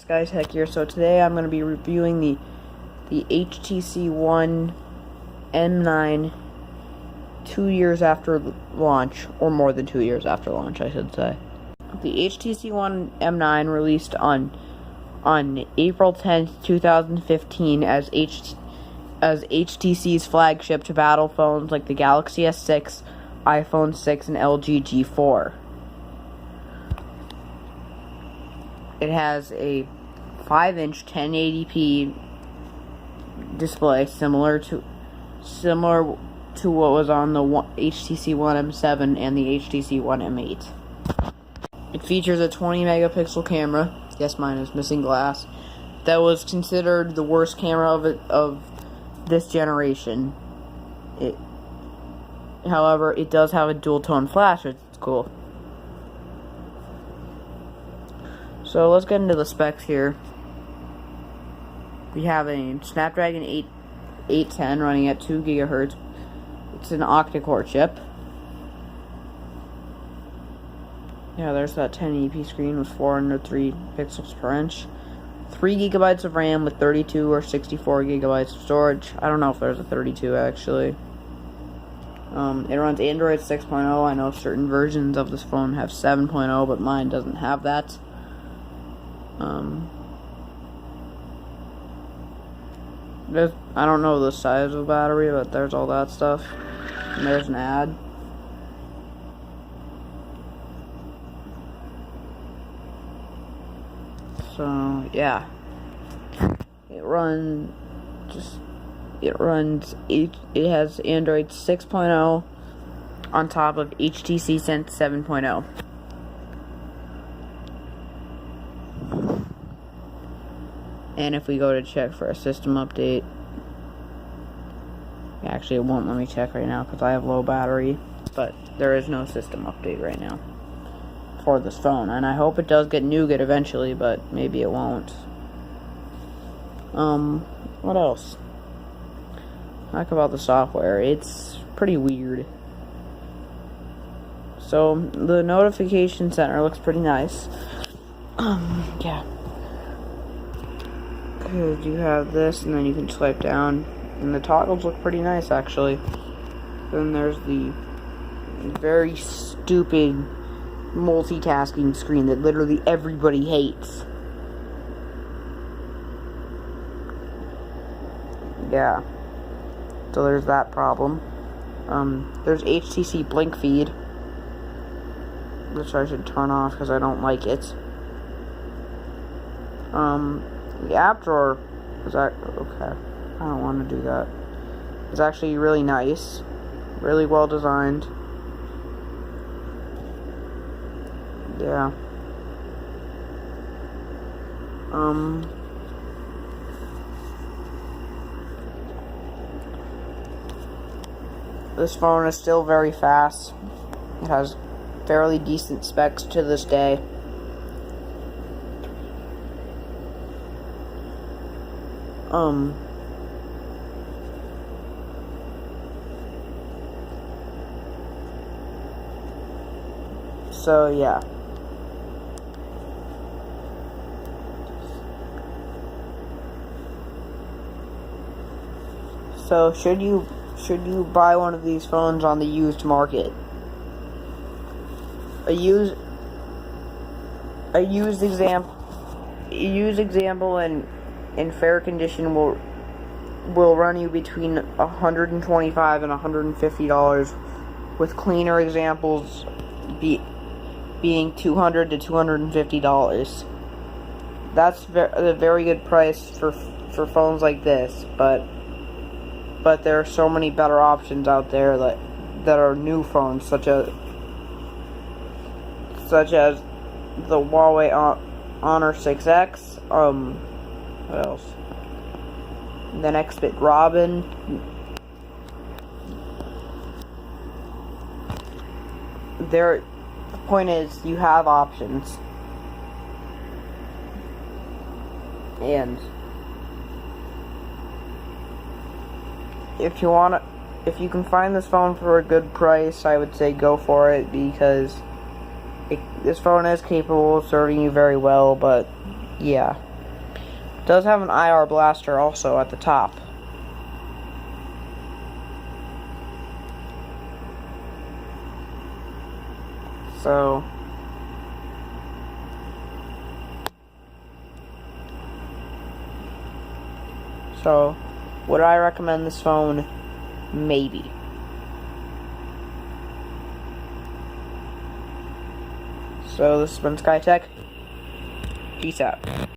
SkyTech here. So today I'm going to be reviewing the HTC One M9 2 years after launch, or more than 2 years after launch, I should say. The HTC One M9 released on April 10th, 2015 as HTC's flagship to battle phones like the Galaxy S6, iPhone 6, and LG G4. It has a 5-inch 1080p display, similar to what was on the HTC One M7 and the HTC One M8. It features a 20 megapixel camera. Yes, mine is missing glass. That was considered the worst camera of this generation. However, it does have a dual tone flash, which is cool. So let's get into the specs here. We have a Snapdragon 810 running at 2 GHz. It's an octa-core chip. Yeah, there's that 1080p screen with 403 pixels per inch. 3 GB of RAM with 32 or 64 GB of storage. I don't know if there's a 32 actually. It runs Android 6.0. I know certain versions of this phone have 7.0, but mine doesn't have that. I don't know the size of the battery, but there's all that stuff. And there's an ad. So yeah, it has Android 6.0 on top of HTC Sense 7.0. And if we go to check for a system update, actually it won't let me check right now because I have low battery, but there is no system update right now for this phone, and I hope it does get Nougat eventually, but maybe it won't. What else? Talk about the software. It's pretty weird. So the notification center looks pretty nice. Yeah. Because you have this, and then you can swipe down, and the toggles look pretty nice actually. Then there's the very stupid multitasking screen that literally everybody hates. Yeah. So there's that problem. There's HTC Blink Feed, which I should turn off because I don't like it. The app drawer is okay. I don't want to do that. It's actually really nice, really well designed. Yeah. This phone is still very fast. It has fairly decent specs to this day. So yeah. So should you buy one of these phones on the used market? A used example in fair condition will run you between $125 and $150, with cleaner examples being $200 to $250. That's a very good price for phones like this, but there are so many better options out there that are new phones, such as the Huawei Honor 6X. What else? The Nextbit Robin. The point is, you have options, and if you can find this phone for a good price, I would say go for it, because this phone is capable of serving you very well. But yeah, Does have an IR blaster also at the top. So, would I recommend this phone? Maybe. So, this has been SkyTech. Peace out.